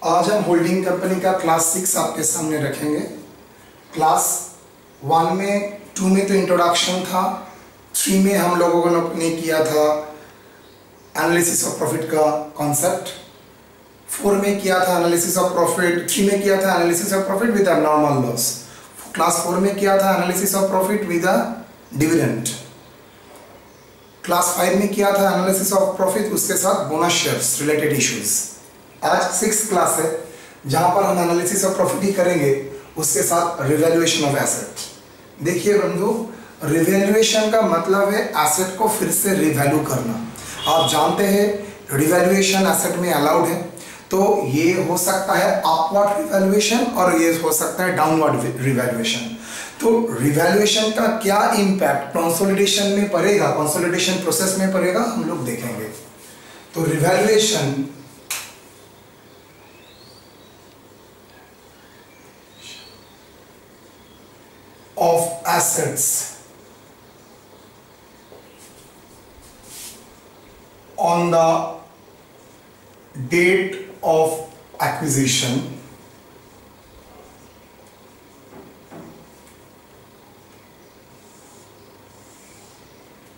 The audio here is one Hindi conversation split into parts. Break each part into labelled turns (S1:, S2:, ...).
S1: आज हम होल्डिंग कंपनी का क्लास 6 आपके सामने रखेंगे। क्लास 1 में 2 में तो इंट्रोडक्शन था, 3 में हम लोगों ने किया था एनालिसिस ऑफ प्रॉफिट का कॉन्सेप्ट, 4 में किया था एनालिसिस ऑफ प्रॉफिट, 3 में किया था analysis of profit with normal loss, class 4 में किया था analysis of profit with dividend, class 5 में किया था एनालिसिस ऑफ प्रॉफिट उसके साथ बोनस शेयर्स रिलेटेड इश्यूज। आज 6th क्लास है जहां पर हम एनालिसिस ऑफ प्रॉफिट ही करेंगे, उसके साथ रिवैल्यूएशन ऑफ एसेट। देखिए बंधु, रिवैल्यूएशन का मतलब है एसेट को फिर से रिवैल्यू करना। आप जानते हैं रिवैल्यूएशन एसेट में अलाउड है, तो ये हो सकता है अपवर्ड रिवैल्यूएशन और ये हो सकता है डाउनवर्ड रिवैल्यूएशन। तो रिवैल्यूएशन का क्या इम्पैक्ट कंसोलिडेशन में पड़ेगा, कंसोलिडेशन प्रोसेस में पड़ेगा, हम लोग देखेंगे। तो revaluation of assets on the date of acquisition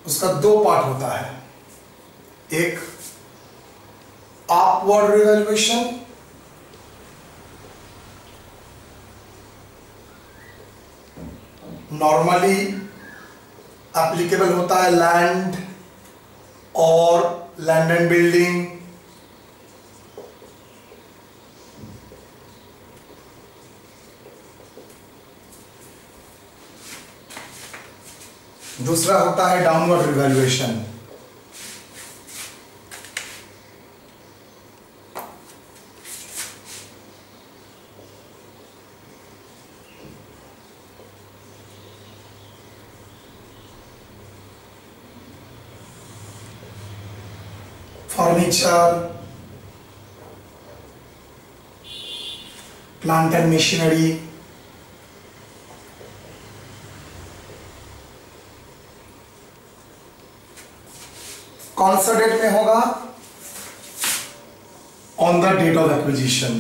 S1: उसका 2 पार्ट होता है, एक अपवर्ड रिवैल्यूएशन नॉर्मली एप्लीकेबल होता है लैंड और लैंड एंड बिल्डिंग, दूसरा होता है downward revaluation. Furniture, plant and machinery, कौन सा डेट में होगा? On the date of acquisition.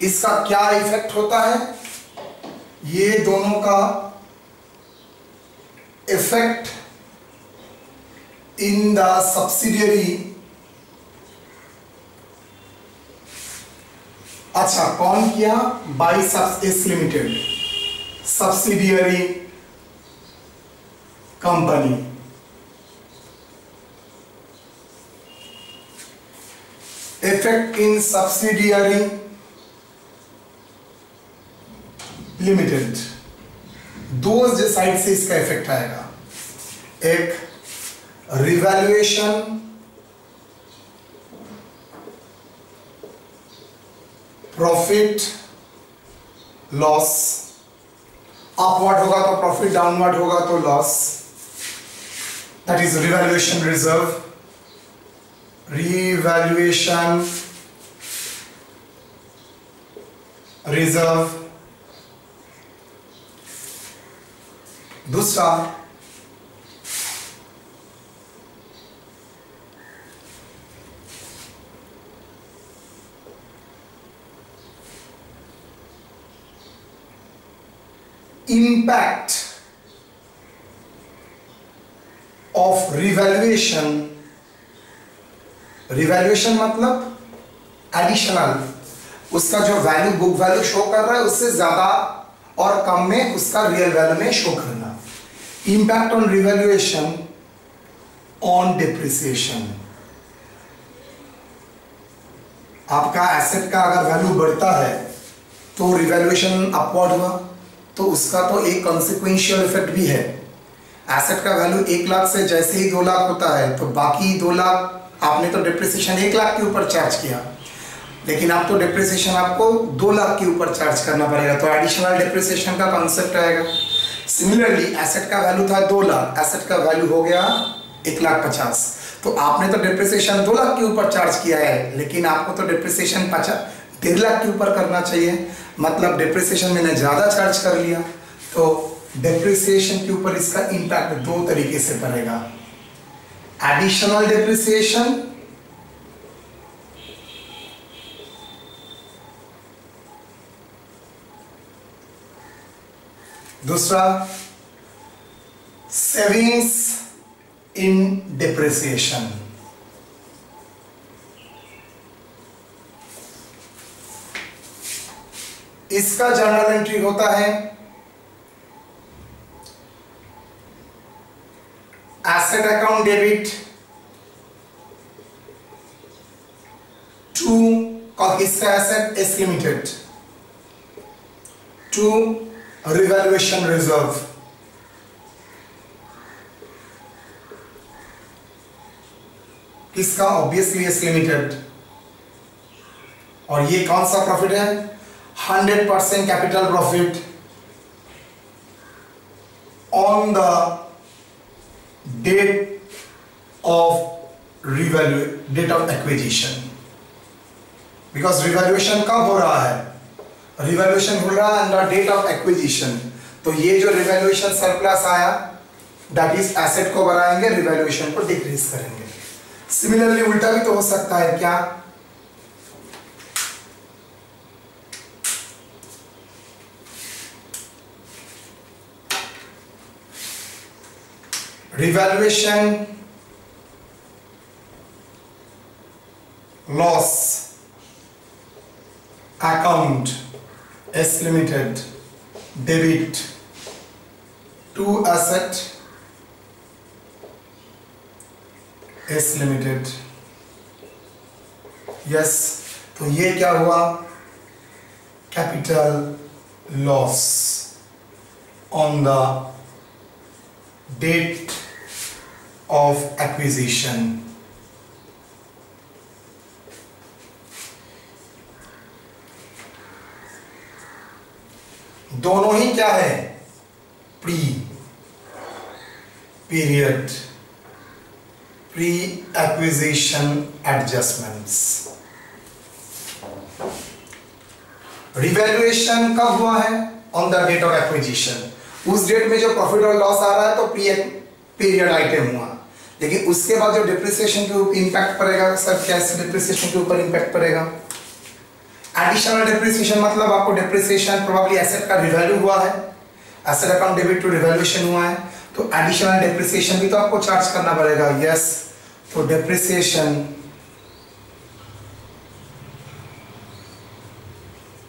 S1: इसका क्या इफेक्ट होता है? ये दोनों का इफेक्ट in the subsidiary। अच्छा, कौन किया? By S limited, subsidiary company. Effect in subsidiary limited, दो साइड से इसका इफेक्ट आएगा। एक रिवैल्यूएशन प्रॉफिट लॉस, अपवर्ड होगा तो प्रॉफिट, डाउनवर्ड होगा तो loss, that is revaluation reserve, revaluation reserve. दूसरा impact of revaluation। रिवैल्यूएशन मतलब एडिशनल, उसका जो वैल्यू बुक वैल्यू शो कर रहा है उससे ज्यादा और कम में उसका रियल वैल्यू में शो करना। Impact on revaluation on depreciation. आपका एसेट का अगर वैल्यू बढ़ता है तो रिवैल्यूएशन अपवर्ड हुआ, तो उसका तो एक कॉन्सिक्वेंशियल इफेक्ट भी है। एसेट का वैल्यू 1 लाख से जैसे ही 2 लाख होता है तो बाकी 2 लाख आपने तो डिप्रिसिएशन 1 लाख के ऊपर चार्ज किया, लेकिन आप तो डिप्रिसिएशन आपको 2 लाख के ऊपर चार्ज करना पड़ेगा, तो एडिशनल डिप्रिसिएशन का कॉन्सेप्ट आएगा। सिमिलरली एसेट का वैल्यू था 2 लाख, एसेट का वैल्यू हो गया 1,50,000, तो आपने तो डिप्रिसिएशन 2 लाख के ऊपर चार्ज किया है, लेकिन आपको तो डिप्रिसिएशन 1.5 लाख के ऊपर करना चाहिए, मतलब डिप्रिसिएशन मैंने ज्यादा चार्ज कर लिया, तो डिप्रिसिएशन के ऊपर इसका इंपैक्ट 2 तरीके से पड़ेगा। एडिशनल डिप्रिसिएशन दूसरा सेविंग्स इन डिप्रिसिएशन, इसका जर्नल एंट्री होता है एसेट अकाउंट डेबिट टू, और किसका asset, S limited, to revaluation reserve, किसका, ऑब्वियसली एस लिमिटेड। और ये कौन सा प्रॉफिट है, 100% capital profit on the date of date of acquisition. Because revaluation कब हो रहा है, रिवैल्यूएशन हो रहा है on the date of acquisition. तो ये जो रिवैल्यूएशन सरप्लस आया दैट इज एसेट को बढ़ाएंगे, रिवैल्यूएशन को डिक्रीज करेंगे। सिमिलरली उल्टा भी तो हो सकता है क्या, revaluation loss account S limited debit to asset S limited, yes. तो ये क्या हुआ, capital loss on the date of acquisition. दोनों ही क्या है, pre period, pre acquisition adjustments. Revaluation कब हुआ है, on the date of acquisition. उस डेट में जो प्रॉफिट और लॉस आ रहा है तो प्री पीरियड आइटम हुआ, लेकिन उसके बाद जो डिप्रिसिएशन के ऊपर इंपैक्ट पड़ेगा, सर कैसे डिप्रिसिएशन के ऊपर इंपैक्ट पड़ेगा, एडिशनल डिप्रिसिएशन मतलब आपको डिप्रिसिएशन प्रोबेबली एसेट का रिवैल्यू हुआ है, asset account debit to revaluation हुआ है, तो एडिशनल डिप्रिसिएशन भी तो आपको चार्ज करना पड़ेगा, यस। तो depreciation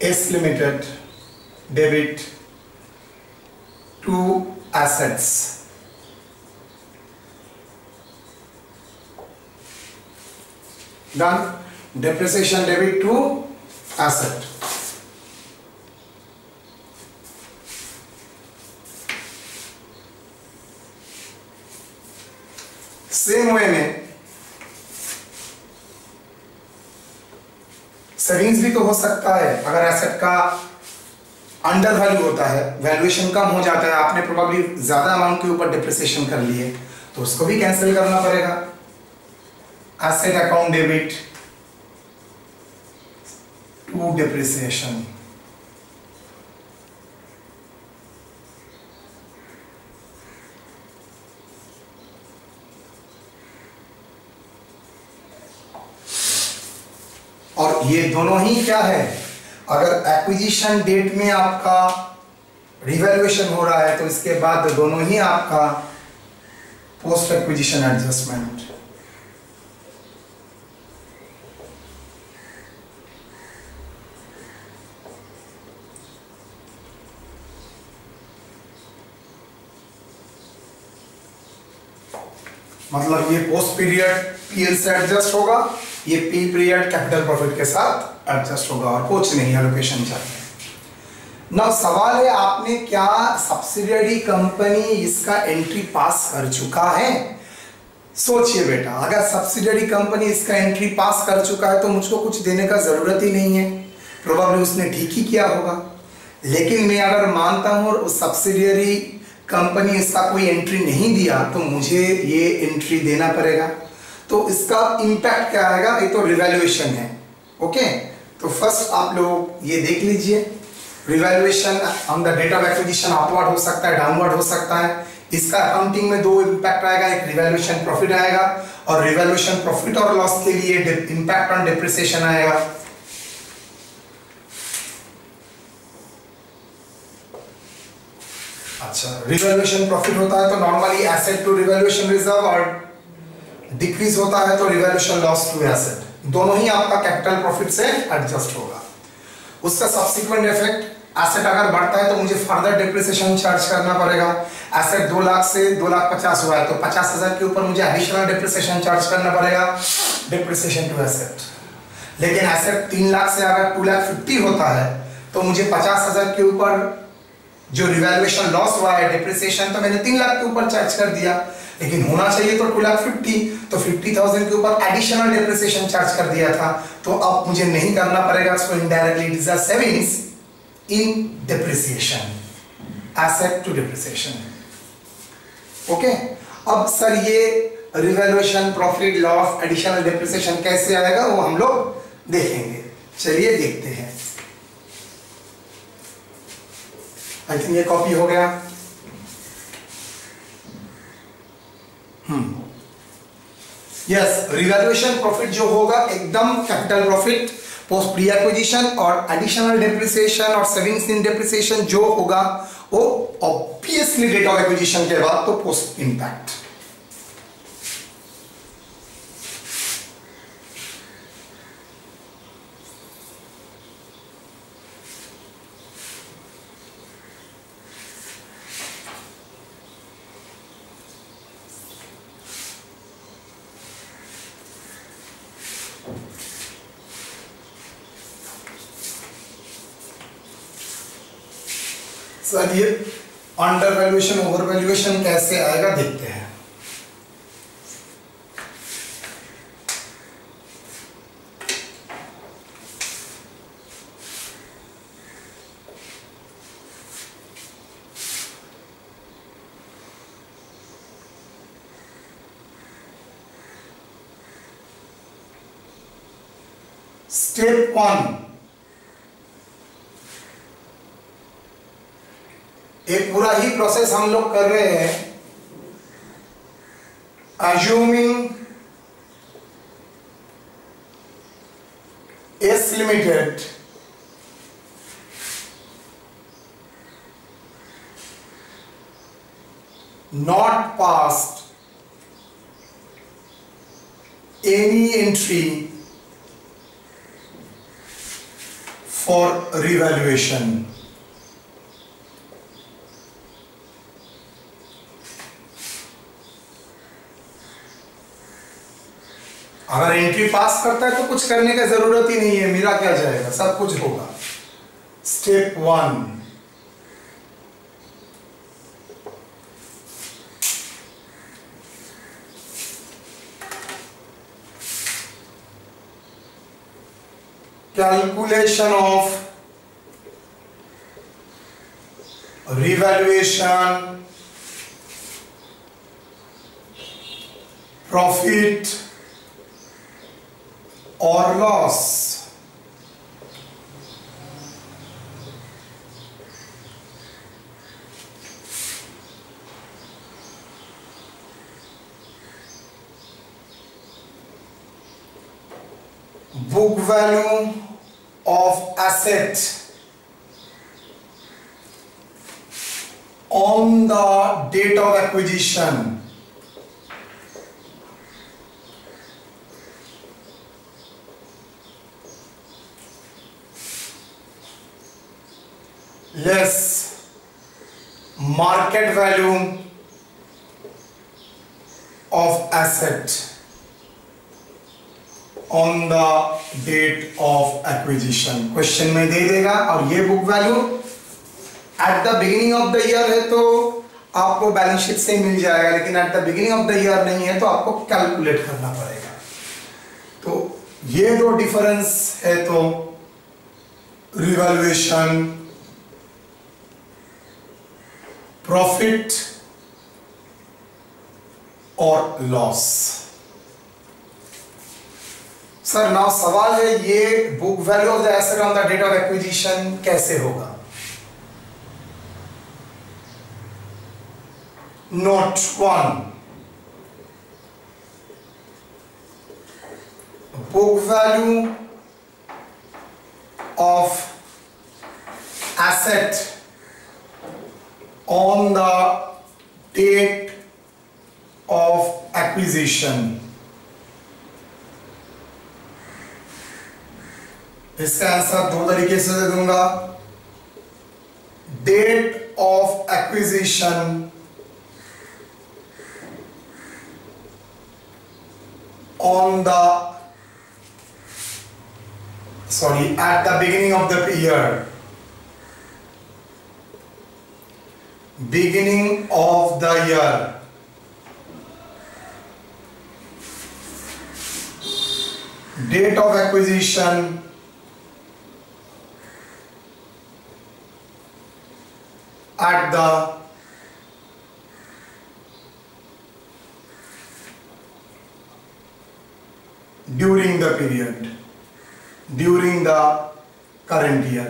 S1: S limited debit to assets, done. Depreciation debit to asset. Same way में सेविंग्स भी तो हो सकता है, अगर एसेट का अंडर वैल्यू होता है, वैल्यूएशन कम हो जाता है, आपने प्रोबेबली ज्यादा अमाउंट के ऊपर डिप्रिसिएशन कर लिए, तो उसको भी कैंसिल करना पड़ेगा। Asset account debit to depreciation, और ये दोनों ही क्या है, अगर एक्विजिशन डेट में आपका रिवैल्यूएशन हो रहा है तो इसके बाद दोनों ही आपका पोस्ट एक्विजिशन एडजस्टमेंट। मतलब ये पोस्ट पीरियड पीएल से एडजस्ट होगा, ये पी पीरियड कैपिटल प्रॉफिट के साथ एडजस्ट होगा, और कुछ नहीं, एलोकेशन चाहिए। ना सवाल है आपने क्या सब्सिडियरी कंपनी इसका एंट्री पास कर चुका है। सोचिए बेटा, अगर सब्सिडियरी कंपनी इसका एंट्री पास कर चुका है तो मुझको कुछ देने का जरूरत ही नहीं है, प्रोबेबली उसने ठीक ही किया होगा। लेकिन मैं अगर मानता हूं और उस सब्सिडियरी कंपनी इसका कोई एंट्री नहीं दिया तो मुझे ये एंट्री देना पड़ेगा। तो इसका इंपैक्ट क्या आएगा, ये तो रिवैल्यूएशन है, ओके। तो फर्स्ट आप लोग ये देख लीजिए, revaluation on the date of acquisition upward हो सकता है, डाउनवर्ड हो सकता है। इसका अकाउंटिंग में दो इंपैक्ट आएगा, एक रिवैल्यूएशन प्रॉफिट आएगा और रिवैल्यूएशन प्रॉफिट और लॉस के लिए इंपैक्ट ऑन डिप्रिसिएशन आएगा। अच्छा, रिवैल्यूएशन प्रॉफिट होता है तो normally asset to revaluation reserve, और डिक्रीज होता है तो रिवैल्यूएशन लॉस टू एसेट, दोनों ही आपका कैपिटल प्रॉफिट से एडजस्ट होगा। उसका सब्सिक्वेंट इफेक्ट, एसेट अगर बढ़ता है तो मुझे फर्दर डिप्रिसिएशन चार्ज करना पड़ेगा। एसेट 2 लाख से 2,50,000 हुआ है तो 50,000 के ऊपर मुझे एडिशनल डिप्रिसिएशन चार्ज करना पड़ेगा, डिप्रिसिएशन टू एसेट। लेकिन एसेट 3 लाख से अगर 2,50,000 होता है तो मुझे 50,000 के ऊपर जो रिवैल्यूएशन लॉस हुआ है, डिप्रिसिएशन, तो मैंने 3 लाख के ऊपर चार्ज कर दिया, लेकिन होना चाहिए तो 2,50,000, तो 50,000 के ऊपर एडिशनल डिप्रिसिएशन चार्ज कर दिया था, तो अब मुझे नहीं करना पड़ेगा। So indirectly it is a savings in depreciation, asset to depreciation. Okay, अब सर ये revaluation, profit, loss, additional depreciation कैसे आएगा वो हम लोग देखेंगे। चलिए देखते हैं। आई थिंक ये कॉपी हो गया। यस, रिवैल्यूएशन प्रॉफिट जो होगा एकदम capital profit post pre acquisition, और एडिशनल डिप्रिसिएशन और सेविंग्स इन डिप्रिसिएशन जो होगा वो ऑब्वियसली डेट ऑफ एक्विजिशन के बाद, तो पोस्ट इंपैक्ट। सर ये अंडर वैल्यूएशन, ओवर वैल्यूएशन कैसे आएगा देखते हैं। स्टेप 1, एक पूरा ही प्रोसेस हम लोग कर रहे हैं। Assuming S limited not past any entry for revaluation. अगर एंट्री पास करता है तो कुछ करने का जरूरत ही नहीं है, मेरा क्या जाएगा, सब कुछ होगा। Step 1, calculation of revaluation, profit और loss. Book value of asset on the date of acquisition less market value of asset on the date of acquisition। Question में दे देगा, और ये book value at the beginning of the year है तो आपको बैलेंस शीट से मिल जाएगा, लेकिन at the beginning of the year नहीं है तो आपको कैलकुलेट करना पड़ेगा। तो ये दो डिफरेंस है, तो रिवैल्यूएशन, प्रॉफिट और लॉस। सर नाउ सवाल है, ये book value of the asset on the date of acquisition कैसे होगा? Note 1, book value of asset on the date of acquisition। इसका आंसर दो तरीके से दे दूंगा। Date of acquisition on the at the beginning of the year, beginning of the year, date of acquisition at the during the period, during the current year।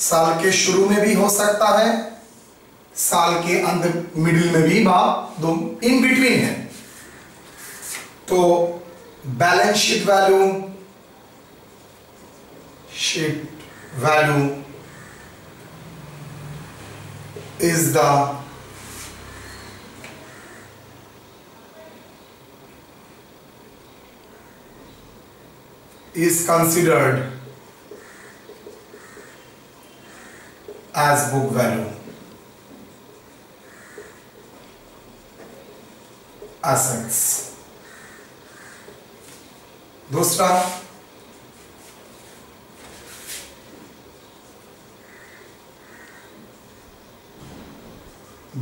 S1: साल के शुरू में भी हो सकता है, साल के अंत मिडिल में भी, दो इन बिटवीन है। तो balance sheet value is the is considered as book value, assets। दूसरा,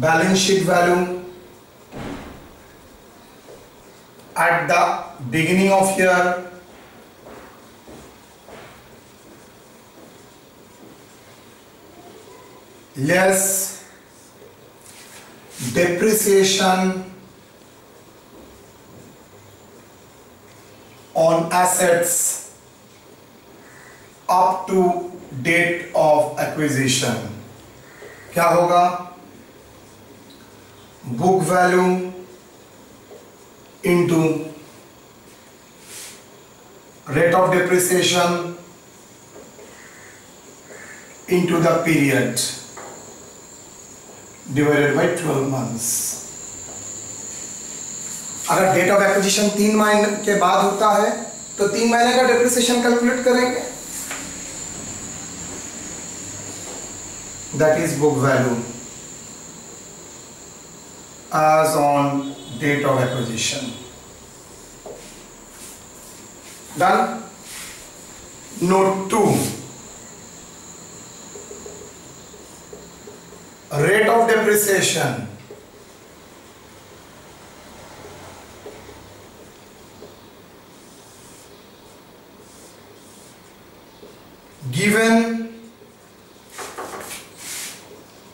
S1: balance sheet value at the beginning of year less depreciation on assets up to date of acquisition। क्या होगा? Book value into rate of depreciation into the period divided by 12 months। अगर डेट ऑफ एक्विजिशन 3 महीने के बाद होता है तो 3 महीने का डेप्रिसिएशन कैलकुलेट करेंगे, that is book value as on date of acquisition। Done? Note 2, rate of depreciation given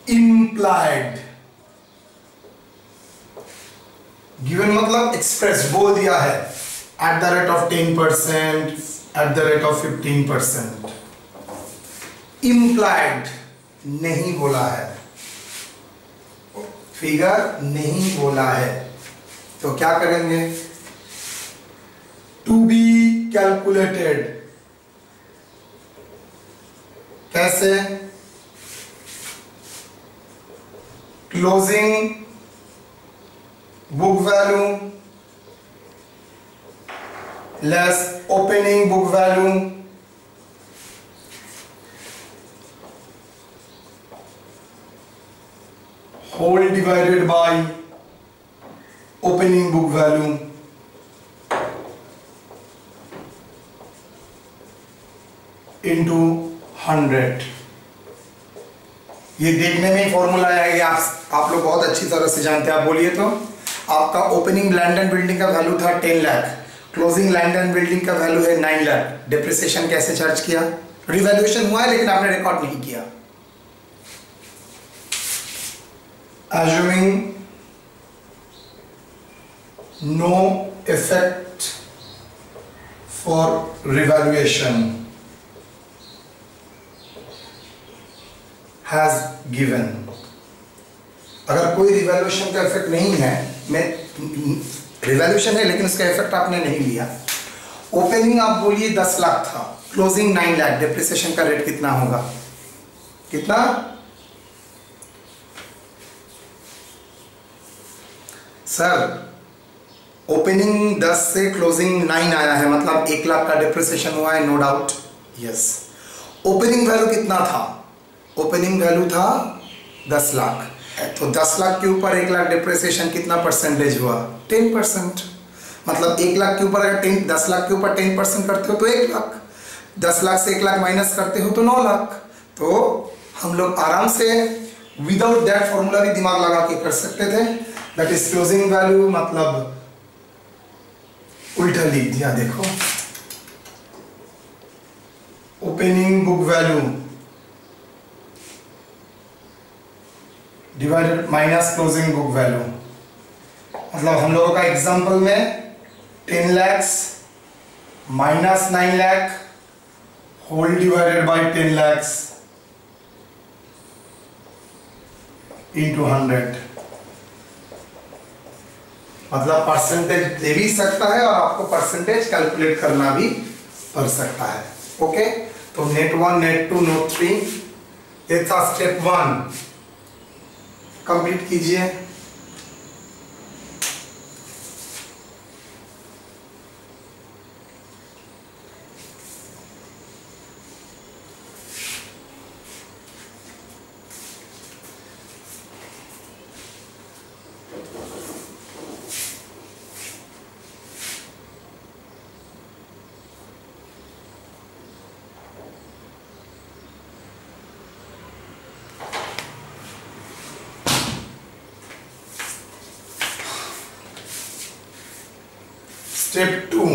S1: implied, given मतलब एक्सप्रेस बोल दिया है at the rate of 10%, at the rate of 15%। Implied नहीं बोला है, फिगर नहीं बोला है, तो क्या करेंगे? To be calculated. कैसे? Closing book value less opening book value whole divided by opening book value into 100। ये देखने में फॉर्मूला है, ये आप लोग बहुत अच्छी तरह से जानते हैं। आप बोलिए तो आपका ओपनिंग लैंड एंड बिल्डिंग का वैल्यू था 10 lakh, closing land and building का वैल्यू है 9 लाख। डिप्रिसिएशन कैसे चार्ज किया? रिवैल्यूएशन हुआ है लेकिन आपने रिकॉर्ड नहीं किया। Assuming no effect for revaluation has given। अगर कोई रिवैल्यूएशन का इफेक्ट नहीं है, मैं रिवैल्यूएशन है लेकिन उसका इफेक्ट आपने नहीं लिया। ओपनिंग आप बोलिए 10 लाख था, क्लोजिंग 9 लाख, डिप्रिसिएशन का रेट कितना होगा? कितना? सर ओपनिंग 10 से क्लोजिंग 9 आया है, मतलब 1 लाख का डिप्रिसिएशन हुआ है, no doubt. Yes. Opening value कितना था? ओपनिंग वैल्यू था 10 लाख, तो 10 लाख के ऊपर 1 लाख डिप्रिसिएशन कितना परसेंटेज हुआ? 10%। मतलब 1 लाख के ऊपर अगर 10 लाख के ऊपर 10% करते हो तो 1 लाख, 10 लाख से 1 लाख माइनस करते हो तो 9 लाख। तो हम लोग आराम से विदाउट दैट फॉर्मूला भी दिमाग लगा के कर सकते थे। दैट इज क्लोजिंग वैल्यू, मतलब उल्टा लिख दिया, देखो opening book value divided minus closing book value. मतलब हम लोगों का एग्जांपल में 10 lakhs minus 9 lakh whole divided by 10 lakhs into 100। मतलब परसेंटेज दे भी सकता है और आपको परसेंटेज कैलकुलेट करना भी पड़ सकता है। ओके, तो नेट 1, नेट 2, नोट 3 ये था स्टेप 1, कंप्लीट कीजिए। Step 2,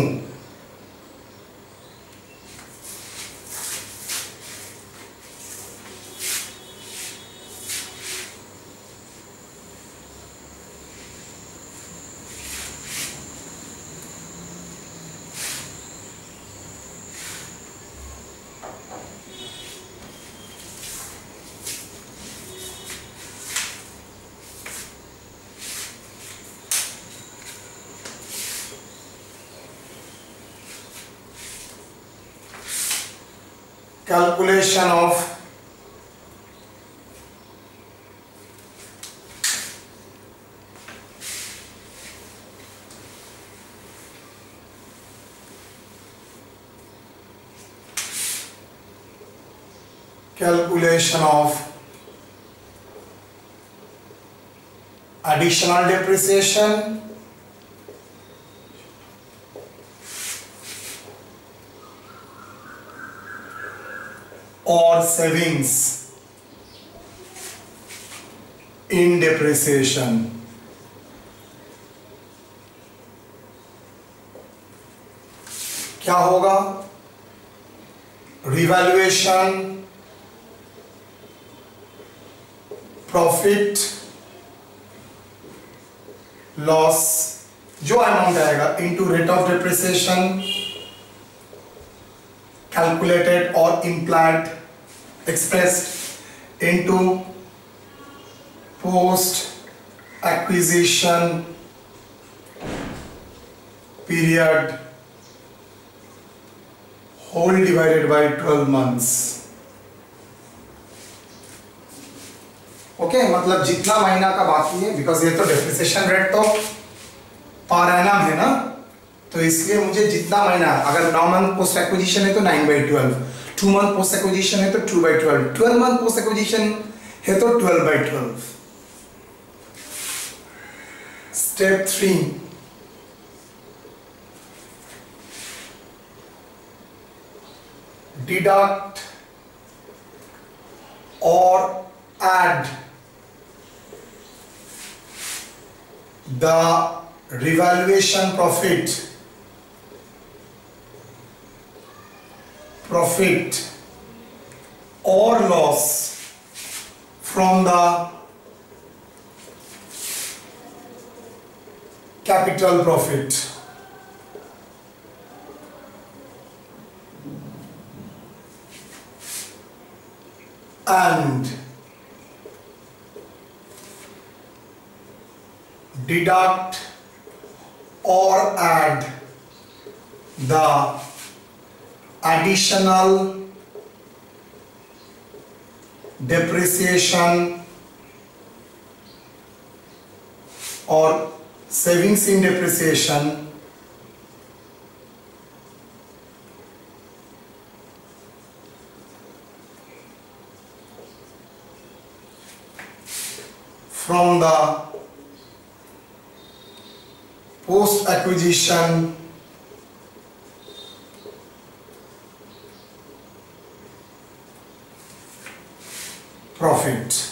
S1: calculation of additional depreciation or savings in depreciation। क्या होगा? रिवैल्यूएशन, प्रॉफिट, लॉस, जो अमाउंट आएगा into rate of depreciation calculated or implied expressed into post acquisition period whole divided by 12 months। Okay, मतलब जितना महीना का बाकी है, बिकॉज ये तो डेप्रिसिएशन रेट तो पर एनम है ना, तो इसलिए मुझे जितना महीना, अगर 9 मंथ पोस्ट एक्विजिशन है तो 9/12, 2 मंथ पोस्ट एक्विजिशन है तो 2/12, 12 मंथ पोस्ट एक्विजिशन है तो 12/12। स्टेप 3, डिडक्ट और add the revaluation profit or loss from the capital profit। And deduct or add the additional depreciation or savings in depreciation from the post acquisition profit.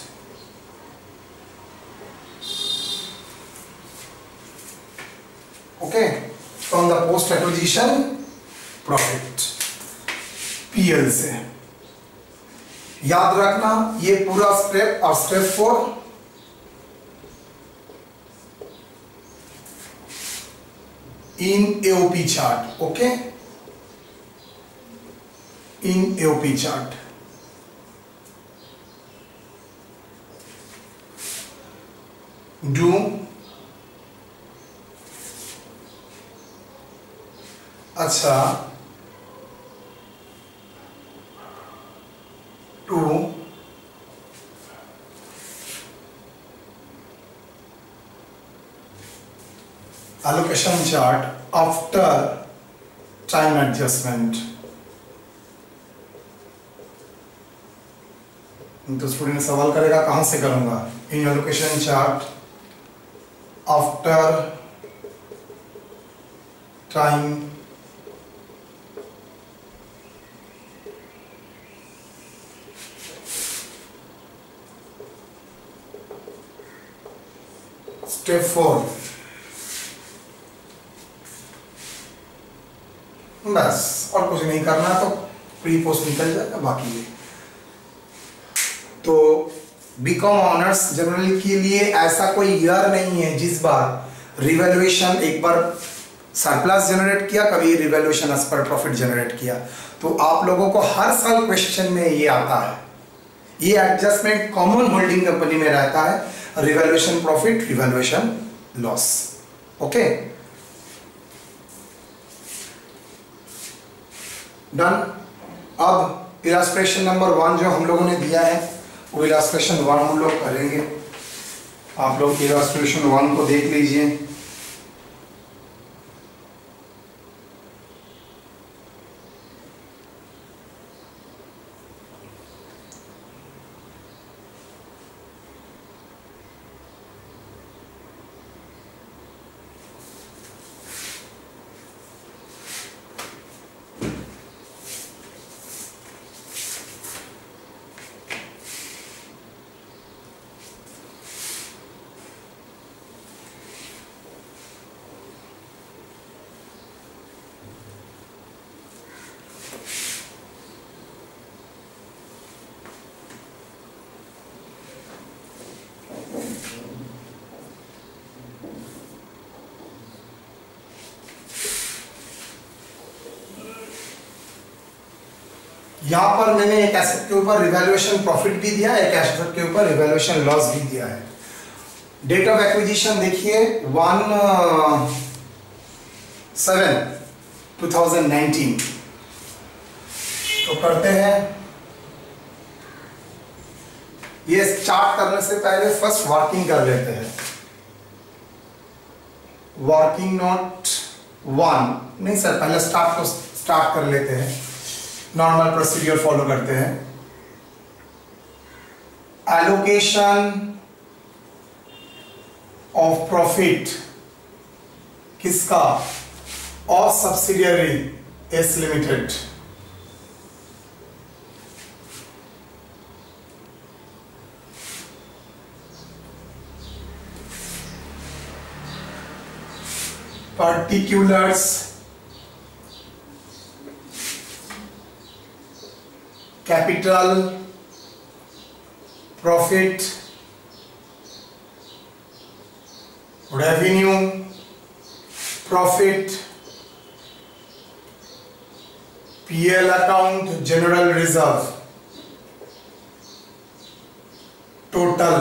S1: Okay, from the post acquisition profit, PL से। याद रखना ये पूरा स्टेप, और step 4 in AOP chart. Okay, in AOP chart. Do अच्छा to allocation chart after time adjustment। तो स्टूडेंट सवाल करेगा कहां से करूंगा? In allocation chart after time step 4। बस और कुछ नहीं करना, तो प्री पोस्ट निकल जाएगा बाकी ये। तो बीकॉम ऑनर्स जनरल के लिए ऐसा कोई ईयर नहीं है जिस बार रिवैल्यूएशन, एक बार सरप्लस जनरेट किया, कभी revaluation as per profit generate किया। तो आप लोगों को हर साल क्वेश्चन में ये आता है, ये एडजस्टमेंट कॉमन होल्डिंग कंपनी में रहता है, revaluation profit, revaluation loss. Okay, done. अब इलास्ट्रेशन नंबर 1 जो हम लोगों ने दिया है वो इलास्ट्रेशन 1 हम लोग करेंगे। आप लोग इलास्ट्रेशन 1 को देख लीजिए। यहां पर मैंने एक एसेट के ऊपर रिवैल्यूएशन प्रॉफिट भी दिया है, एक एसेट के ऊपर रिवैल्यूएशन लॉस भी दिया है। डेट ऑफ एक्विजिशन देखिए 1/7/2019। तो करते हैं, ये चार्ट करने से पहले फर्स्ट वर्किंग कर लेते हैं। वर्किंग नोट 1 नहीं सर, पहले स्टार्ट कर लेते हैं, नॉर्मल प्रोसीड्यूर फॉलो करते हैं। एलोकेशन ऑफ प्रॉफिट किसका? Of subsidiary S limited. particulars capital profit revenue profit PL account general reserve total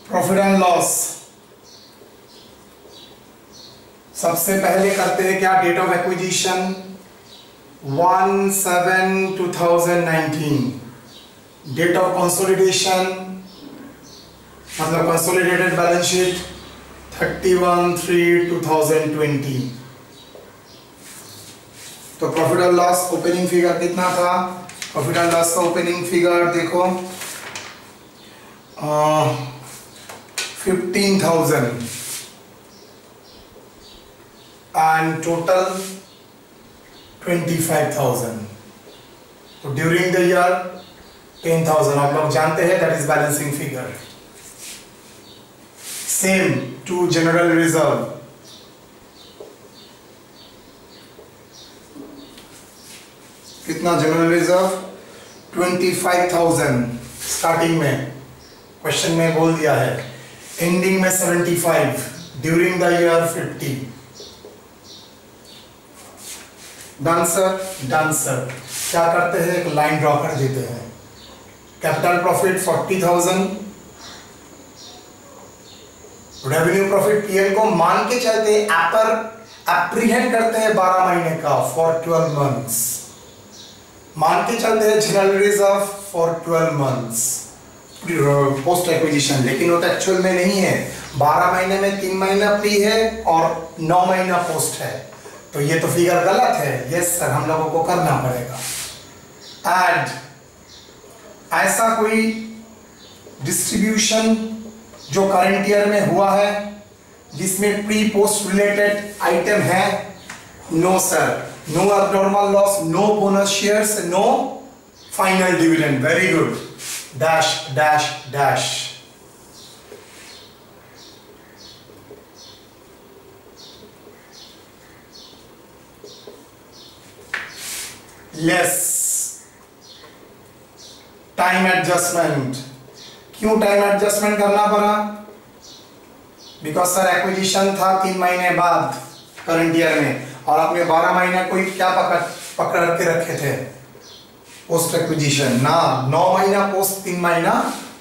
S1: profit and loss सबसे पहले करते हैं क्या, date of acquisition 1/7/2019, date of consolidation मतलब कंसोलिडेटेड बैलेंस शीट 31/3/2020। तो प्रॉफिट और लॉस ओपनिंग फिगर कितना था, प्रॉफिट एंड लॉस का ओपनिंग फिगर देखो 15,000 एंड टोटल 25,000। तो ड्यूरिंग द ईयर 10,000 आप लोग जानते हैं, that is balancing figure. Same to general reserve, कितना जनरल रिजर्व 25,000 स्टार्टिंग में, क्वेश्चन में बोल दिया है, एंडिंग में 75, during the year 50। Done sir, done sir. क्या करते हैं, एक लाइन ड्रॉ कर देते हैं। Capital profit 40,000, revenue profit PL को मान के चलते एप्रीहेंड करते हैं 12 महीने का फॉर 12 मंथ्स, मान के चलते हैं general reserve for 12 months post acquisition, लेकिन वो तो एक्चुअल में नहीं है। 12 महीने में 3 महीना प्री है और 9 महीना पोस्ट है, तो ये तो फिगर गलत है। यस सर, हम लोगों को करना पड़ेगा ऐड। ऐसा कोई डिस्ट्रीब्यूशन जो करंट ईयर में हुआ है जिसमें प्री पोस्ट रिलेटेड आइटम है? No sir, no abnormal loss, no bonus shares, no final dividend. Very good. Dash dash dash. Less time adjustment. क्यों टाइम एडजस्टमेंट करना पड़ा? बिकॉज सर एक्विजिशन था 3 महीने बाद करंट ईयर में, और आपने 12 महीने कोई क्या पकड़ के रखे थे पोस्ट एक्विजिशन ना, 9 महीना पोस्ट 3 महीना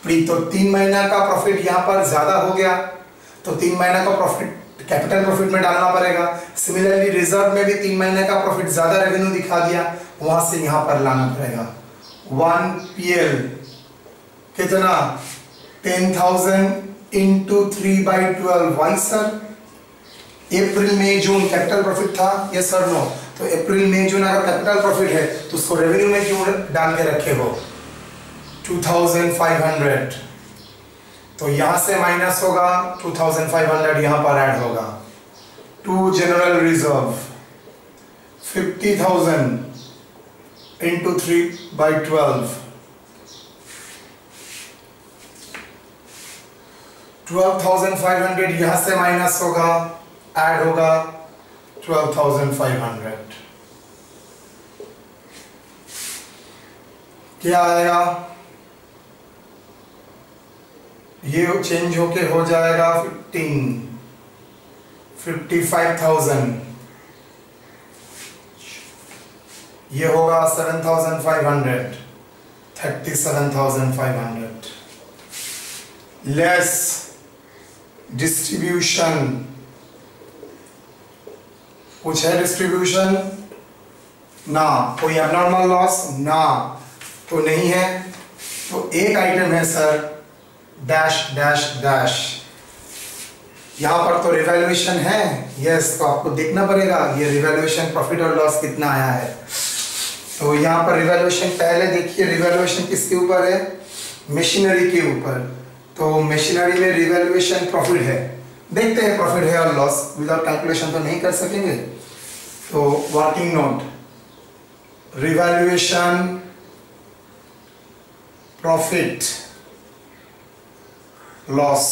S1: प्री, तो 3 महीना का प्रॉफिट यहाँ पर ज्यादा हो गया, तो 3 महीना का प्रॉफिट कैपिटल प्रॉफिट में डालना पड़ेगा। सिमिलरली रिजर्व में भी 3 महीने का प्रॉफिट ज्यादा रेवेन्यू दिखा दिया, वहां से यहाँ पर लाना पड़ेगा। 1 PL कितना 10,000 इंटू 3/12। Why sir? अप्रैल मई जून कैपिटल प्रॉफिट था, यस सर नो? तो अप्रैल मई जून अगर कैपिटल प्रॉफिट है तो उसको रेवेन्यू में क्यों डाल के रखे हो? 2,500, तो यहां से माइनस होगा 2,500, यहां पर ऐड होगा। टू जनरल रिजर्व 50,000 इंटू 3/12, 12,500, यहां से माइनस होगा, ऐड होगा 12,500। क्या आएगा? ये चेंज होके हो जाएगा 55,000, ये होगा 7,500, 37,500 लेस डिस्ट्रीब्यूशन। कुछ है डिस्ट्रीब्यूशन? ना। कोई एबनॉर्मल लॉस? ना, तो नहीं है। तो एक आइटम है सर डैश डैश डैश, यहां पर तो रिवैल्यूएशन है, यस, तो आपको देखना पड़ेगा ये रिवैल्यूएशन प्रॉफिट और लॉस कितना आया है। तो यहां पर रिवैल्यूएशन पहले देखिए, रिवैल्यूएशन किसके ऊपर है? मशीनरी के ऊपर। तो मशीनरी में रिवैल्यूएशन प्रॉफिट है, देखते हैं प्रॉफिट है और लॉस, विदाउट कैलकुलेशन तो नहीं कर सकेंगे। तो working note, revaluation profit loss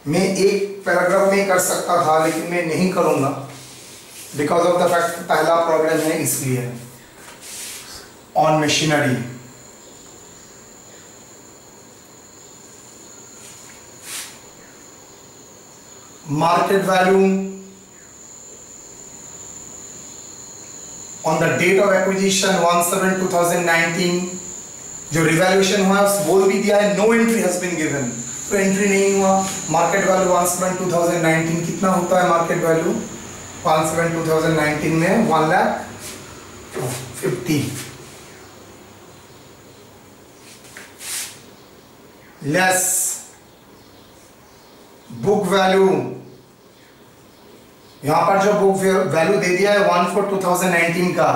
S1: मैं एक पैराग्राफ में कर सकता था, लेकिन मैं नहीं करूंगा बिकॉज ऑफ द फैक्ट पहला प्रॉब्लम है, इसलिए। On machinery market value on the date of acquisition 1/7/2019 जो रिवैल्यूएशन हुआ बोल भी दिया है no entry has been given, तो एंट्री नहीं हुआ। मार्केट वैल्यू 1/7/2019 कितना होता है मार्केट वैल्यू 1/7/2019 में 1,50,000 लेस बुक वैल्यू, यहां पर जो बुक वैल्यू दे दिया है 1/4/2019 का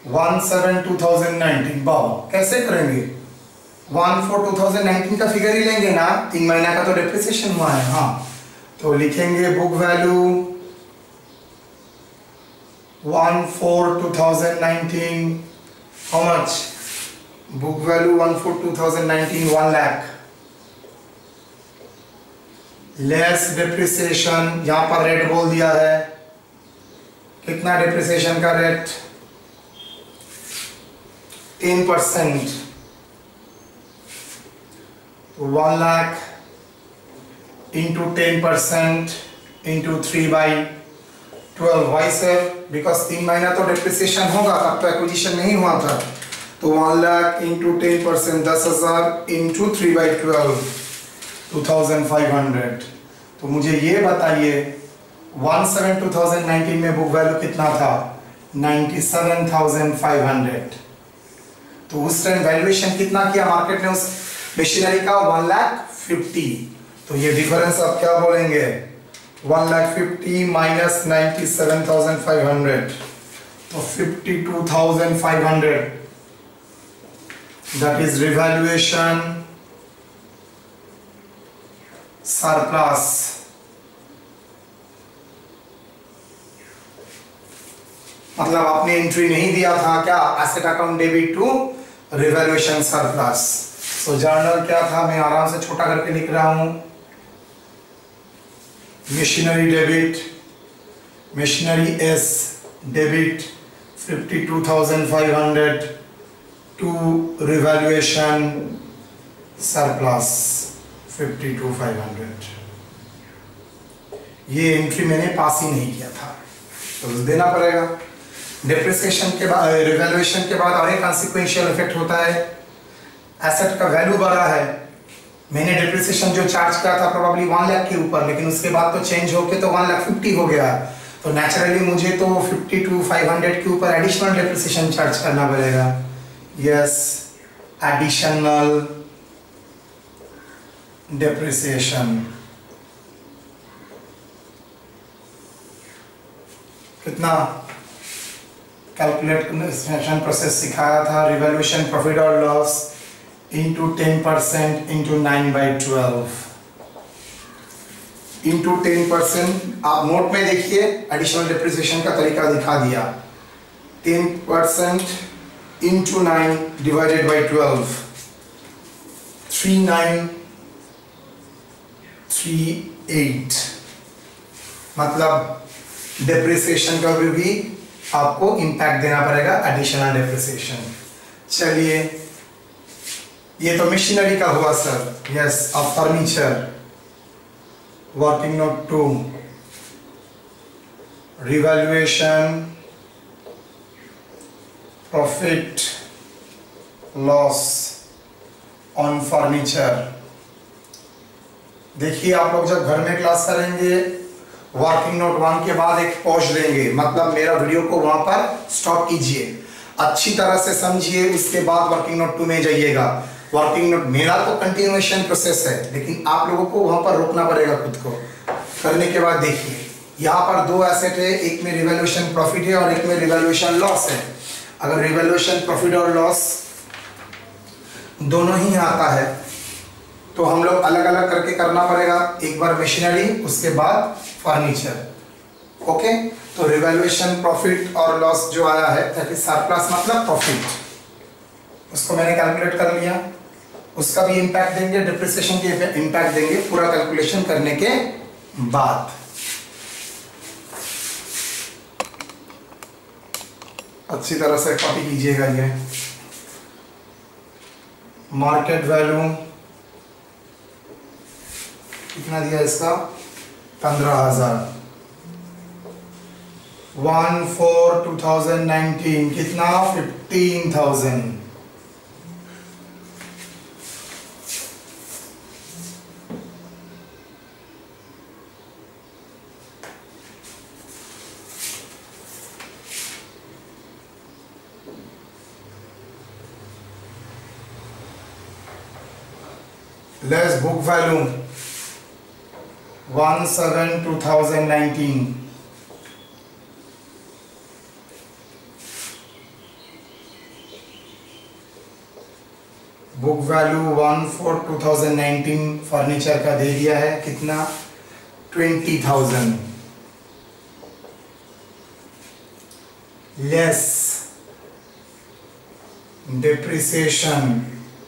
S1: 1/7/2019। बाबा कैसे करेंगे 1/4/2019 का फिगर ही लेंगे ना, 3 महीना का तो डेप्रिसिएशन हुआ है। हाँ तो लिखेंगे book value 1/4/2019 how much, book value 1/4/2019 1 lakh less depreciation, यहां पर रेट बोल दिया है कितना डेप्रिसिएशन का रेट 10%, तो 1 lakh into 10% into 3/12। Why sir because 3 महीना तो डेप्रिसिएशन होगा, तब तो एक्विजिशन नहीं हुआ था, तो 1 लाख इंटू 10% 10,000 इंटू 3/12 2,500। तो मुझे ये बताइए 1/7/2019 में बुक वैल्यू कितना था 97,500, तो उस टाइम वैल्यूएशन कितना किया मार्केट ने उस मशीनरी का 1,50,000, तो ये डिफरेंस आप क्या बोलेंगे 1,50,000 माइनस 97,500, तो 52,500 दैट इज रिवैल्यूएशन सरप्लस। मतलब आपने एंट्री नहीं दिया था क्या asset account debit to revaluation surplus. So journal क्या था, मैं आराम से छोटा करके लिख रहा हूं, machinery debit, machinery S debit 52,500 to revaluation surplus 52,500। ये एंट्री मैंने पास ही नहीं किया था तो देना पड़ेगा। डेप्रिसिएशन के बाद रिवैल्यूएशन के बाद और एक कॉन्सिक्वेंशियल इफेक्ट होता है, एसेट का वैल्यू बढ़ा है, मैंने डेप्रिसिएशन जो चार्ज किया था प्रोबेबली 1 लाख के ऊपर, लेकिन उसके बाद तो चेंज होके तो 1,50,000 हो गया, तो नेचुरली मुझे तो 52,500 के ऊपर एडिशनल डेप्रिसिएशन चार्ज करना पड़ेगा। यस एडिशनल डेप्रिसिएशन कितना कैलकुलेशन प्रोसेस सिखाया था, रिवैल्यूएशन प्रॉफिट और लॉस इंटू 10% इंटू 9/12 इंटू 10%। आप नोट में देखिए एडिशनल डेप्रिसिएशन का तरीका दिखा दिया, 10% इंटू 9 डिवाइडेड बाई 12 3938, मतलब डेप्रिसिएशन का भी आपको इंपैक्ट देना पड़ेगा एडिशनल डेप्रिसिएशन। चलिए ये तो मशीनरी का हुआ सर। यस अब furniture working note 2 revaluation profit loss on furniture. देखिए आप लोग जब घर में क्लास करेंगे वर्किंग नोट 1 के बाद एक पॉज देंगे, मतलब मेरा वीडियो को वहां पर स्टॉप कीजिए, अच्छी तरह से समझिए, उसके बाद वर्किंग नोट 2 में जाइएगा। वर्किंग नोट मेरा तो कंटिन्यूएशन प्रोसेस है, लेकिन आप लोगों को वहां पर रोकना पड़ेगा खुद को। करने के बाद देखिए यहाँ पर 2 एसेट है, एक में रिवैल्यूएशन प्रॉफिट है और एक में रिवैल्यूएशन लॉस है। अगर रिवैल्यूएशन प्रॉफिट और लॉस दोनों ही आता है तो हम लोग अलग अलग करके करना पड़ेगा, एक बार मशीनरी उसके बाद फर्नीचर। ओके तो रिवैल्यूएशन प्रॉफिट और लॉस जो आया है दैट इज सरप्लस मतलब प्रॉफिट, उसको मैंने कैलकुलेट कर लिया, उसका भी इंपैक्ट देंगे, डिप्रिसिएशन के इंपैक्ट देंगे पूरा कैलकुलेशन करने के बाद। अच्छी तरह से कॉपी कीजिएगा। ये मार्केट वैल्यू कितना दिया इसका 15,000, 1/4/2019 कितना 15,000, less book value 1/7/2019, book value 1/4/2019 furniture का दे दिया है, कितना 20,000। लेस डिप्रिसिएशन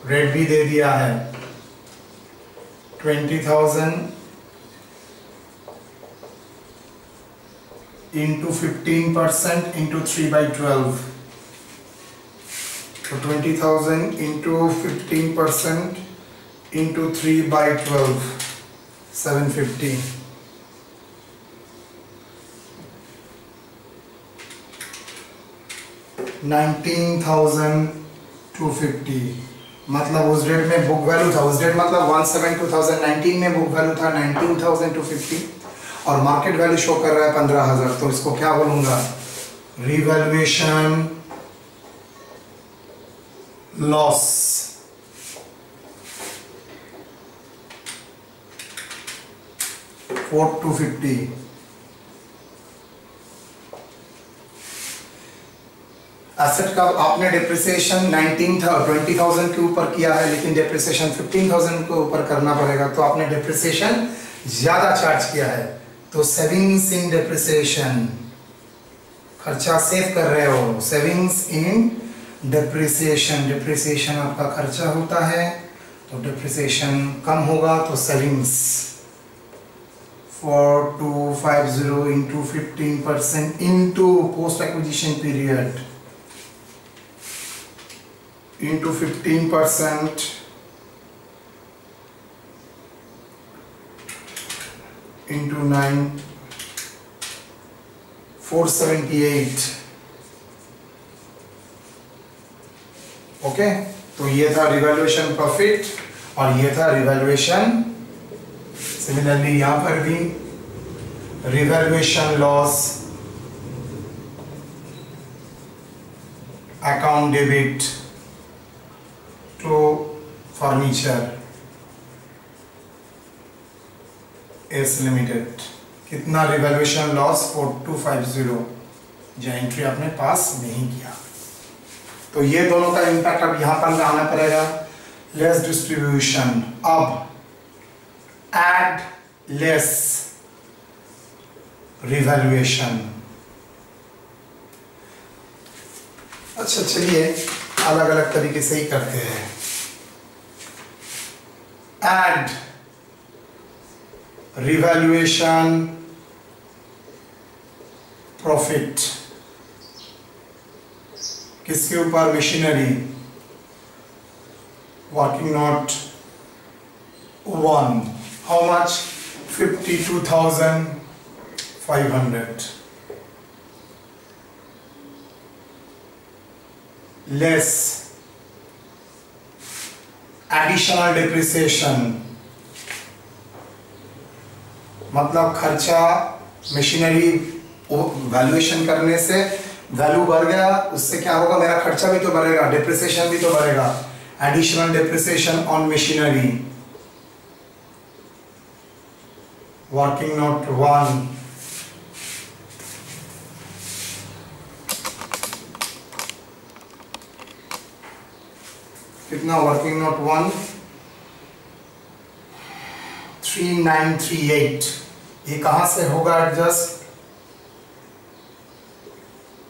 S1: रेट भी दे दिया है 20,000 into 15% into 3/12, so 20,000 into 15% into 3/12, 750. 19,250, मतलब उस डेट में बुक वैल्यू था, उस डेट मतलब 1/7/2019 में बुक वैल्यू था 19,250 और मार्केट वैल्यू शो कर रहा है 15,000, तो इसको क्या बोलूंगा, रिवैल्यूएशन लॉस। $4,250। एसेट का आपने डिप्रिसिएशन 20,000 के ऊपर किया है, लेकिन डिप्रिसिएशन 15,000 के ऊपर करना पड़ेगा, तो आपने डिप्रिसिएशन ज्यादा चार्ज किया है, तो सेविंग्स इन डिप्रिसिएशन, खर्चा सेव कर रहे हो, सेविंग्स इन डिप्रिसिएशन, डिप्रिसिएशन आपका खर्चा होता है, तो डिप्रिसिएशन कम होगा तो savings 4,250 into 15% into post acquisition period into 15% into 9, 478। Okay, तो ये था रिवैल्यूएशन प्रॉफिट और ये था रिवैल्यूएशन। सिमिलरली यहां पर भी revaluation loss, account debit to furniture S limited, कितना रिवैल्यूएशन लॉस 4,250, जो एंट्री आपने पास नहीं किया, तो ये दोनों का इंपैक्ट अब यहां पर आना पड़ेगा। लेस डिस्ट्रीब्यूशन, अब एड लेस रिवैल्यूएशन। अच्छा चलिए अलग अलग तरीके से ही करते हैं। एड रिवैल्यूएशन प्रॉफिट किसके ऊपर, machinery, working note 1, how much 52,500, less additional depreciation, मतलब खर्चा मशीनरी वैल्यूएशन करने से वैल्यू बढ़ गया, उससे क्या होगा, मेरा खर्चा भी तो बढ़ेगा, डिप्रिसिएशन भी तो बढ़ेगा, additional depreciation on machinery, working note 1, कितना वर्किंग नोट 1, 3938, ये कहां से होगा एडजस्ट,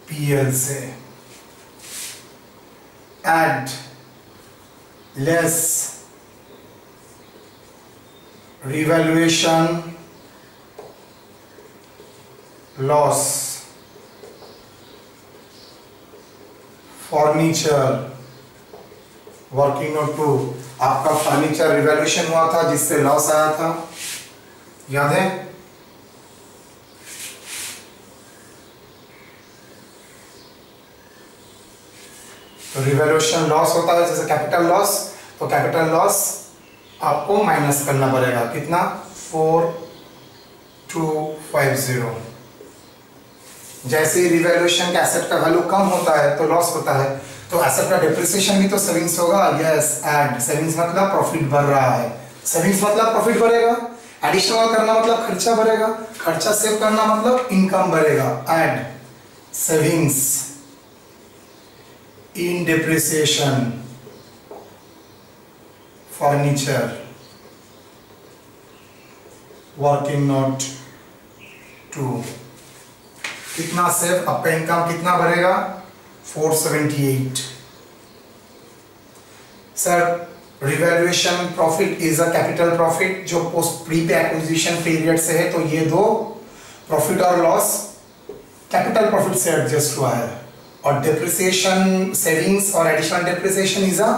S1: पीएल से। Add less revaluation loss furniture, working note 2, आपका फर्नीचर रिवैल्यूएशन हुआ था जिससे लॉस आया था, याद है, तो रिवैल्यूएशन लॉस होता है जैसे कैपिटल लॉस, तो कैपिटल लॉस आपको माइनस करना पड़ेगा, कितना 4,250। जैसे रिवैल्यूएशन का एसेट का वैल्यू कम होता है तो लॉस होता है, तो एसेट का डिप्रिसिएशन भी तो सेविंग्स होगा। यस, एड सेविंग्स मतलब प्रॉफिट बढ़ रहा है, सेविंग्स मतलब प्रॉफिट बढ़ेगा, एडिशनल करना मतलब खर्चा बढ़ेगा, खर्चा सेव करना मतलब इनकम बढ़ेगा। Add savings in depreciation furniture working note 2। कितना सेव, आपका इनकम कितना बढ़ेगा 478। Sir revaluation profit is a capital profit जो post pre pay acquisition period से है, तो ये दो प्रॉफिट और लॉस कैपिटल प्रॉफिट से एडजस्ट हुआ है। और डिप्रिसिएशन सेविंग्स और additional depreciation is a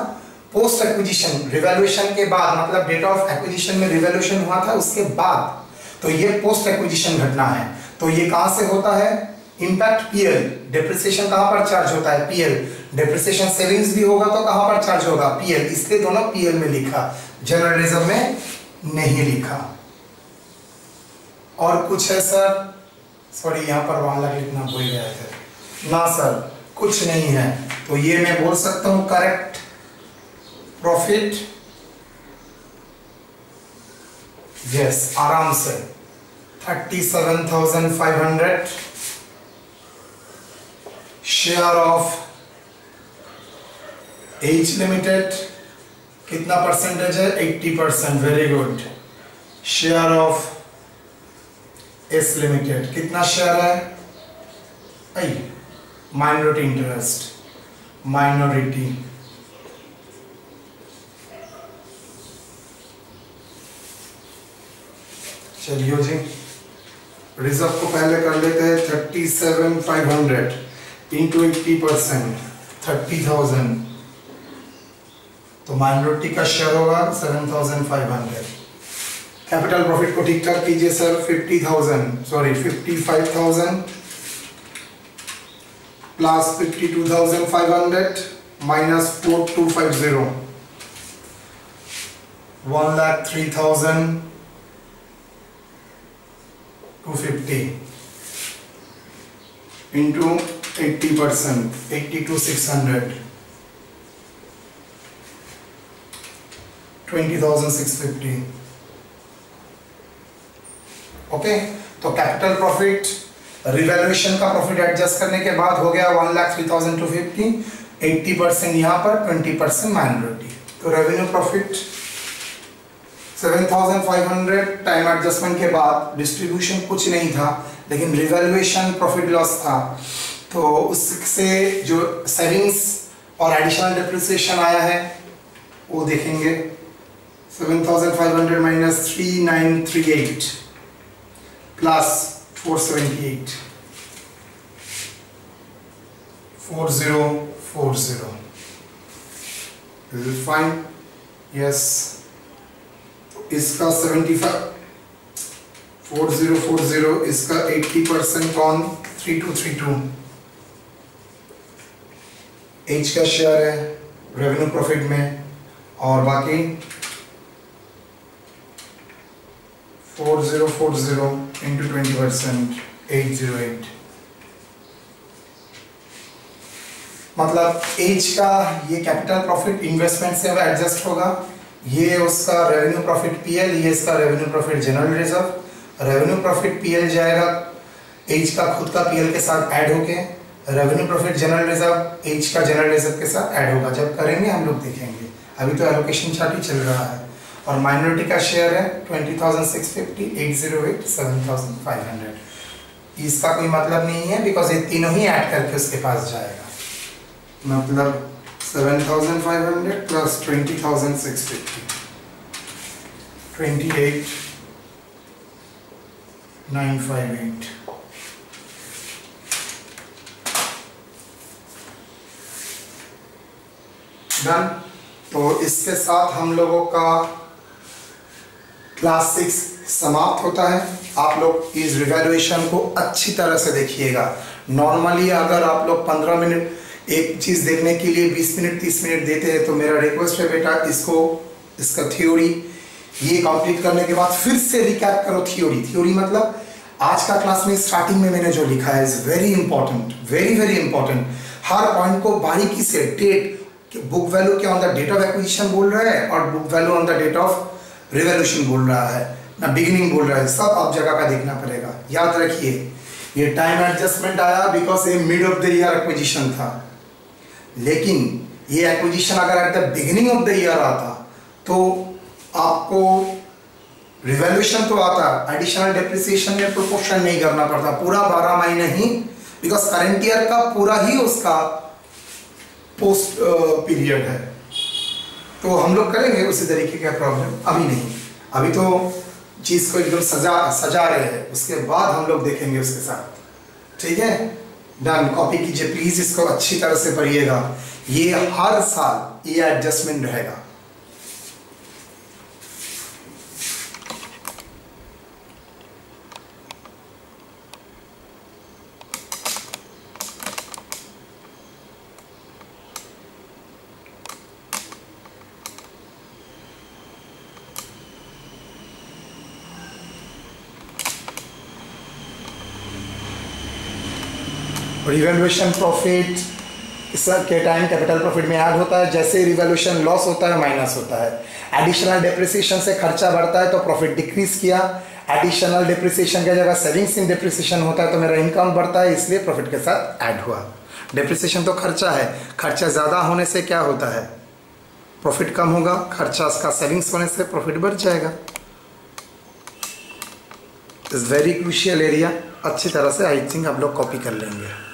S1: post acquisition, revaluation के बाद, मतलब डेट ऑफ एक्विजिशन में रिवैल्यूएशन हुआ था उसके बाद, तो ये पोस्ट एक्विजिशन घटना है। तो ये कहां से होता है, इम्पैक्ट पीएल। डिप्रिसिएशन कहां पर चार्ज होता है, पीएल। डिप्रिसिएशन सेविंग्स भी होगा तो कहां पर चार्ज होगा, पीएल। इसलिए दोनों पीएल में लिखा, जनरल रिजर्व में नहीं लिखा। और कुछ है सर, सॉरी यहां पर 1 लाख लिखना भूल गया थे ना सर, कुछ नहीं है। तो ये मैं बोल सकता हूं करेक्ट प्रॉफिट, यस आराम से 37,500 शेयर ऑफ एच लिमिटेड, कितना परसेंटेज है 80%, very good. Share of S limited कितना शेयर है, माइनॉरिटी इंटरेस्ट, माइनॉरिटी चलिए जी, रिजर्व को पहले कर लेते हैं 37,500 इंटू 80%, 30,000, तो माइनॉरिटी का शेयर होगा 7,500। कैपिटल प्रॉफिट को ठीक ठाक कीजिए sir, 55,000 plus 52,500 minus 4250, 1,03,250 into 80%, 82,600, 20,650। Okay, तो कैपिटल प्रॉफिट रिवैल्यूएशन का प्रॉफिट एडजस्ट करने के बाद हो गया 1,03,250, 80% यहाँ पर, 20% माइनॉरिटी। तो रेवेन्यू प्रॉफिट 7,500 टाइम एडजस्टमेंट के बाद, डिस्ट्रीब्यूशन कुछ नहीं था लेकिन रिवैल्यूएशन प्रॉफिट लॉस था, तो उससे जो सेविंग्स और एडिशनल डिप्रिसिएशन आया है वो देखेंगे। 7,500 minus 3,938 plus 478, 4040, is it fine? Yes. इसका 75, 4040, इसका 80% कौन, 3232 एच का शेयर है रेवेन्यू प्रॉफिट में, और बाकी 4040 इंटू 20%, 808। मतलब एच का ये कैपिटल प्रॉफिट इन्वेस्टमेंट से एडजस्ट होगा, ये उसका रेवेन्यू प्रॉफिट पीएल, ये इसका revenue profit general reserve. Revenue profit PL जाएगा एच का खुद का पीएल के साथ ऐड होके, revenue profit general reserve H का जनरल रिजर्व के साथ ऐड होगा। जब करेंगे हम लोग देखेंगे, अभी तो एलोकेशन चार्ट ही चल रहा है। और माइनॉरिटी का शेयर है 20,650, 808, 7,500। इसका कोई मतलब नहीं है बिकॉज ये तीनों ही ऐड करके उसके पास जाएगा, मतलब 7,500 plus 20,650, 28,958। डन। तो इसके साथ हम लोगों का क्लास 6 समाप्त होता है। आप लोग इस रिवैल्यूएशन को अच्छी तरह से देखिएगा। नॉर्मली अगर आप लोग 15 मिनट एक चीज़ देखने के लिए 20 मिनट 30 मिनट देते हैं, तो मेरा रिक्वेस्ट है बेटा इसका थ्योरी ये कंप्लीट करने के बाद फिर से रिकैप करो। थ्योरी मतलब आज का क्लास में स्टार्टिंग में मैंने जो लिखा है is very important, very very important. हर पॉइंट को बारीकी से डेट, बुक वैल्यू क्या on the date of acquisition बोल रहा है और book value on the date of revolution बोल रहा है ना, बिगिनिंग बोल रहा है, सब आप जगह का देखना पड़ेगा। याद रखिए ये टाइम एडजस्टमेंट आया बिकॉज ये mid of the year acquisition था, लेकिन ये एक्विजिशन अगर at the beginning of the year आता तो आपको रिवैल्यूएशन तो आता, एडिशनल डेप्रिसिएशन में प्रोपोर्शन नहीं करना पड़ता, पूरा 12 महीने ही, बिकॉज करंट ईयर का पूरा ही उसका पोस्ट पीरियड है। तो हम लोग करेंगे उसी तरीके का प्रॉब्लम, अभी नहीं, अभी तो चीज़ को एकदम सजा रहे हैं, उसके बाद हम लोग देखेंगे उसके साथ। ठीक है, डन। कॉपी कीजिए प्लीज, इसको अच्छी तरह से पढ़िएगा। ये हर साल ये एडजस्टमेंट रहेगा। रिवैल्यूएशन प्रॉफिट के टाइम कैपिटल प्रॉफिट में ऐड होता है, जैसे रिवैल्यूएशन लॉस होता है माइनस होता है। एडिशनल डेप्रिसिएशन से खर्चा बढ़ता है तो प्रॉफिट डिक्रीज किया, एडिशनल डेप्रिसिएशन की जगह सेविंग्स इन डेप्रिसिएशन होता है तो मेरा इनकम बढ़ता है, इसलिए प्रॉफिट के साथ ऐड हुआ। डेप्रिसिएशन तो खर्चा है, खर्चा ज़्यादा होने से क्या होता है, प्रॉफिट कम होगा, खर्चा उसका सेविंग्स होने से प्रॉफिट बढ़ जाएगा। इस वेरी क्रूशियल एरिया अच्छी तरह से आई थिंक आप लोग कॉपी कर लेंगे।